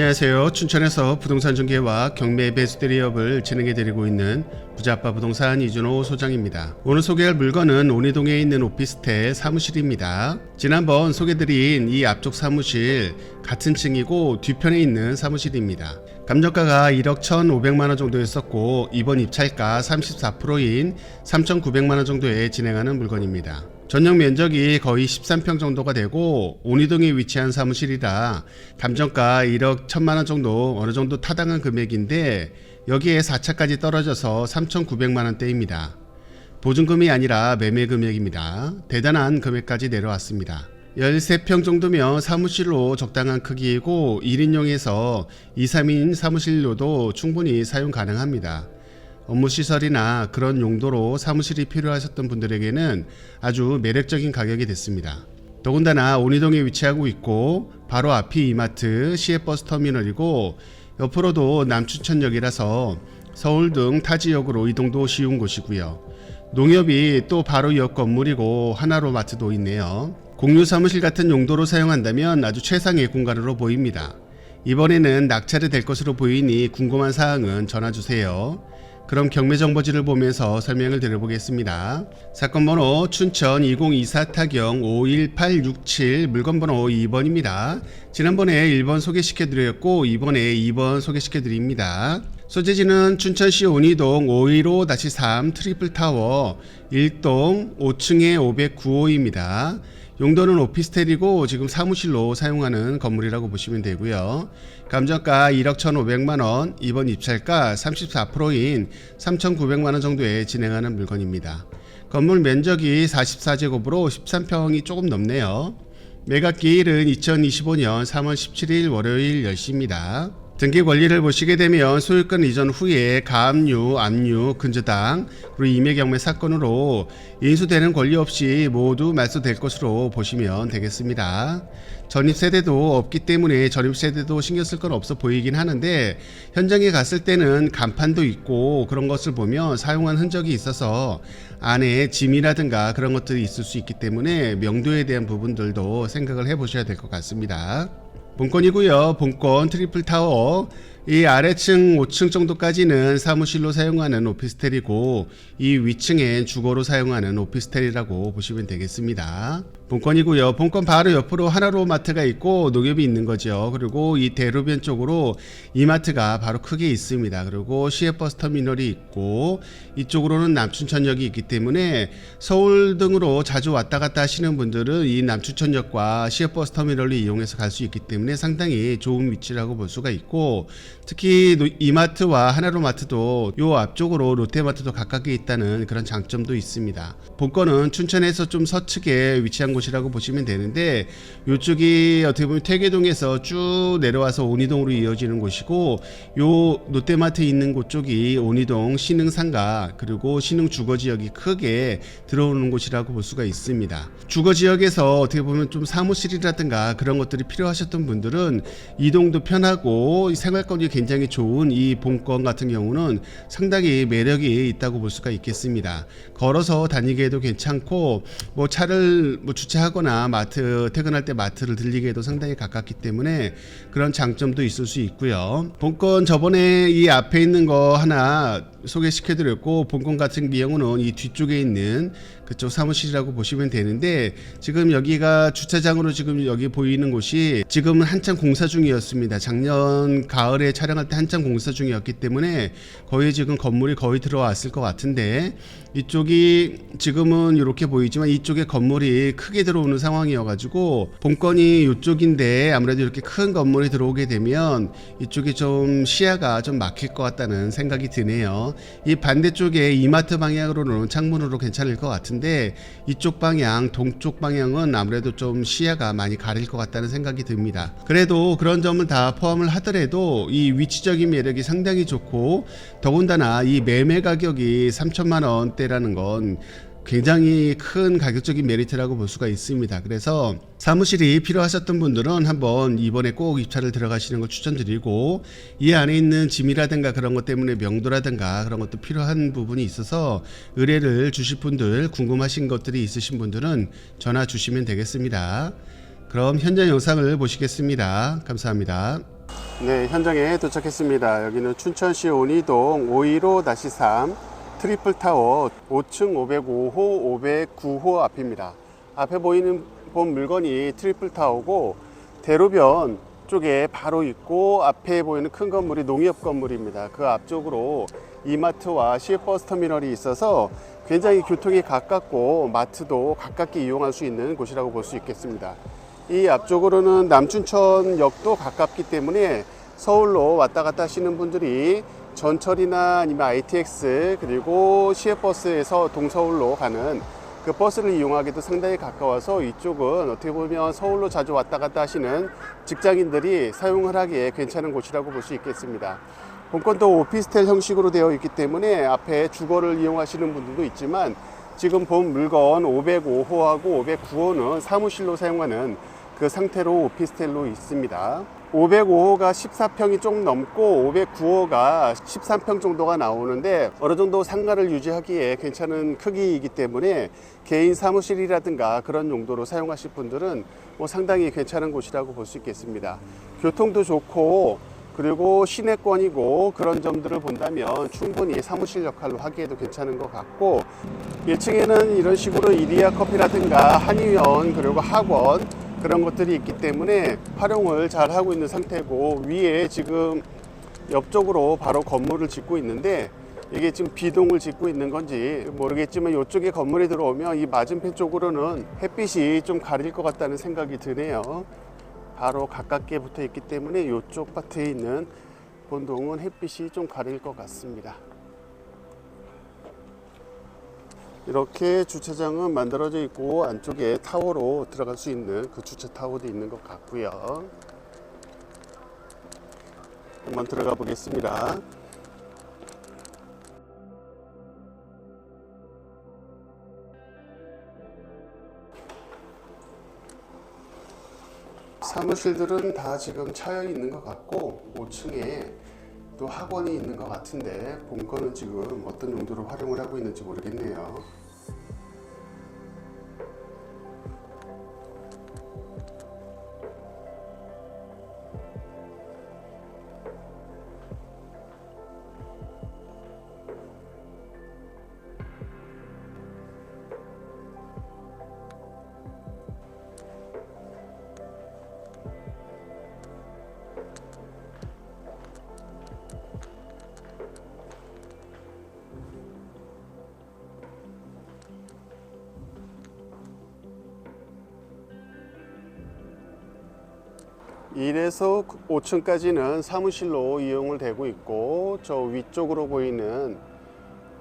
안녕하세요. 춘천에서 부동산 중개와 경매 배수 대리업을 진행해드리고 있는 부자아빠 부동산 이준호 소장입니다. 오늘 소개할 물건은 온이동에 있는 오피스텔 사무실입니다. 지난번 소개드린 이 앞쪽 사무실 같은 층이고 뒤편에 있는 사무실입니다. 감정가가 1억 1,500만원 정도였었고 이번 입찰가 34%인 3,900만원 정도에 진행하는 물건입니다. 전용 면적이 거의 13평 정도가 되고 온이동에 위치한 사무실이라 감정가 1억 1,000만원 정도 어느 정도 타당한 금액인데 여기에 4차까지 떨어져서 3,900만원대입니다. 보증금이 아니라 매매 금액입니다. 대단한 금액까지 내려왔습니다. 13평 정도면 사무실로 적당한 크기이고 1인용에서 2, 3인 사무실로도 충분히 사용 가능합니다. 업무시설이나 그런 용도로 사무실이 필요하셨던 분들에게는 아주 매력적인 가격이 됐습니다. 더군다나 온이동에 위치하고 있고 바로 앞이 이마트, 시외버스터미널이고 옆으로도 남춘천역이라서 서울 등 타 지역으로 이동도 쉬운 곳이고요. 농협이 또 바로 옆 건물이고 하나로 마트도 있네요. 공유 사무실 같은 용도로 사용한다면 아주 최상의 공간으로 보입니다. 이번에는 낙찰이 될 것으로 보이니 궁금한 사항은 전화주세요. 그럼 경매정보지를 보면서 설명을 드려보겠습니다. 사건번호 춘천 2024타경51867 물건번호 2번입니다. 지난번에 1번 소개시켜드렸고 이번에 2번 소개시켜드립니다. 소재지는 춘천시 온이동 515-3 트리플타워 1동 5층에 509호입니다. 용도는 오피스텔이고 지금 사무실로 사용하는 건물이라고 보시면 되고요. 감정가 1억 1,500만원, 이번 입찰가 34%인 3,900만원 정도에 진행하는 물건입니다. 건물 면적이 44제곱으로 13평이 조금 넘네요. 매각기일은 2025년 3월 17일 월요일 10시입니다. 등기 권리를 보시게 되면 소유권 이전 후에 가압류, 압류, 근저당, 그리고 임의경매 사건으로 인수되는 권리 없이 모두 말소될 것으로 보시면 되겠습니다. 전입세대도 없기 때문에 전입세대도 신경 쓸 건 없어 보이긴 하는데 현장에 갔을 때는 간판도 있고 그런 것을 보면 사용한 흔적이 있어서 안에 짐이라든가 그런 것들이 있을 수 있기 때문에 명도에 대한 부분들도 생각을 해보셔야 될 것 같습니다. 본건이고요. 본건 트리플타워 이 아래층 5층 정도까지는 사무실로 사용하는 오피스텔이고 이 위층엔 주거로 사용하는 오피스텔이라고 보시면 되겠습니다. 본건이고요. 본건 바로 옆으로 하나로 마트가 있고 농협이 있는 거죠. 그리고 이 대로변 쪽으로 이마트가 바로 크게 있습니다. 그리고 시외버스터미널이 있고 이쪽으로는 남춘천역이 있기 때문에 서울 등으로 자주 왔다 갔다 하시는 분들은 이 남춘천역과 시외버스터미널을 이용해서 갈 수 있기 때문에 상당히 좋은 위치라고 볼 수가 있고 특히 이마트와 하나로마트도 요 앞쪽으로 롯데마트도 가깝게 있다는 그런 장점도 있습니다. 본건은 춘천에서 좀 서측에 위치한 곳이라고 보시면 되는데 이쪽이 어떻게 보면 퇴계동에서 쭉 내려와서 온이동으로 이어지는 곳이고 요 롯데마트 있는 곳 쪽이 온이동 신흥상가 그리고 신흥주거지역이 크게 들어오는 곳이라고 볼 수가 있습니다. 주거지역에서 어떻게 보면 좀 사무실이라든가 그런 것들이 필요하셨던 분들은 이동도 편하고 생활권이 굉장히 좋은 이 본건 같은 경우는 상당히 매력이 있다고 볼 수가 있겠습니다. 걸어서 다니기에도 괜찮고 뭐 차를 주차하거나 마트 퇴근할 때 마트를 들리기에도 상당히 가깝기 때문에 그런 장점도 있을 수 있고요. 본건 저번에 이 앞에 있는 거 하나 소개시켜드렸고 본건 같은 경우는 이 뒤쪽에 있는 그쪽 사무실이라고 보시면 되는데 지금 여기가 주차장으로 지금 여기 보이는 곳이 지금은 한창 공사 중이었습니다. 작년 가을에 촬영할 때 한창 공사 중이었기 때문에 거의 지금 건물이 거의 들어왔을 것 같은데 이쪽이 지금은 이렇게 보이지만 이쪽에 건물이 크게 들어오는 상황이어가지고 본건이 이쪽인데 아무래도 이렇게 큰 건물이 들어오게 되면 이쪽이 좀 시야가 좀 막힐 것 같다는 생각이 드네요. 이 반대쪽에 이마트 방향으로는 창문으로 괜찮을 것 같은데 이쪽 방향 동쪽 방향은 아무래도 좀 시야가 많이 가릴 것 같다는 생각이 듭니다. 그래도 그런 점을 다 포함을 하더라도 이 위치적인 매력이 상당히 좋고 더군다나 이 매매 가격이 3천만 원대라는 건 굉장히 큰 가격적인 메리트라고 볼 수가 있습니다. 그래서 사무실이 필요하셨던 분들은 한번 이번에 꼭 입찰을 들어가시는 걸 추천드리고 이 안에 있는 짐이라든가 그런 것 때문에 명도라든가 그런 것도 필요한 부분이 있어서 의뢰를 주실 분들 궁금하신 것들이 있으신 분들은 전화 주시면 되겠습니다. 그럼 현장 영상을 보시겠습니다. 감사합니다. 네, 현장에 도착했습니다. 여기는 춘천시 온이동 515-3 트리플타워 5층 505호, 509호 앞입니다. 앞에 본 물건이 트리플타워고 대로변 쪽에 바로 있고, 앞에 보이는 큰 건물이 농협 건물입니다. 그 앞쪽으로 이마트와 시외버스터미널이 있어서 굉장히 교통이 가깝고 마트도 가깝게 이용할 수 있는 곳이라고 볼 수 있겠습니다. 이 앞쪽으로는 남춘천역도 가깝기 때문에 서울로 왔다 갔다 하시는 분들이 전철이나 아니면 ITX 그리고 시외버스에서 동서울로 가는 그 버스를 이용하기도 상당히 가까워서 이쪽은 어떻게 보면 서울로 자주 왔다 갔다 하시는 직장인들이 사용을 하기에 괜찮은 곳이라고 볼 수 있겠습니다. 본건도 오피스텔 형식으로 되어 있기 때문에 앞에 주거를 이용하시는 분들도 있지만, 지금 본 물건 505호하고 509호는 사무실로 사용하는 그 상태로 오피스텔로 있습니다. 505호가 14평이 좀 넘고 509호가 13평 정도가 나오는데 어느 정도 상가를 유지하기에 괜찮은 크기이기 때문에 개인 사무실이라든가 그런 용도로 사용하실 분들은 상당히 괜찮은 곳이라고 볼 수 있겠습니다. 교통도 좋고 그리고 시내권이고 그런 점들을 본다면 충분히 사무실 역할로 하기에도 괜찮은 것 같고, 1층에는 이런 식으로 이리야 커피라든가 한의원 그리고 학원 그런 것들이 있기 때문에 활용을 잘 하고 있는 상태고, 위에 지금 옆쪽으로 바로 건물을 짓고 있는데 이게 지금 비동을 짓고 있는 건지 모르겠지만 이쪽에 건물이 들어오면 이 맞은편 쪽으로는 햇빛이 좀 가릴 것 같다는 생각이 드네요. 바로 가깝게 붙어 있기 때문에 이쪽 밭에 있는 본동은 햇빛이 좀 가릴 것 같습니다. 이렇게 주차장은 만들어져 있고 안쪽에 타워로 들어갈 수 있는 그 주차 타워도 있는 것 같고요. 한번 들어가 보겠습니다. 사무실들은 다 지금 차여 있는 것 같고 5층에 또 학원이 있는 것 같은데 본건은 지금 어떤 용도로 활용을 하고 있는지 모르겠네요. (1에서) 5층까지는 사무실로 이용을 되고 있고, 저 위쪽으로 보이는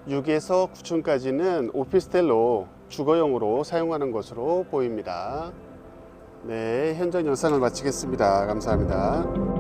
6에서 9층까지는 오피스텔로 주거용으로 사용하는 것으로 보입니다. 네, 현장 영상을 마치겠습니다. 감사합니다.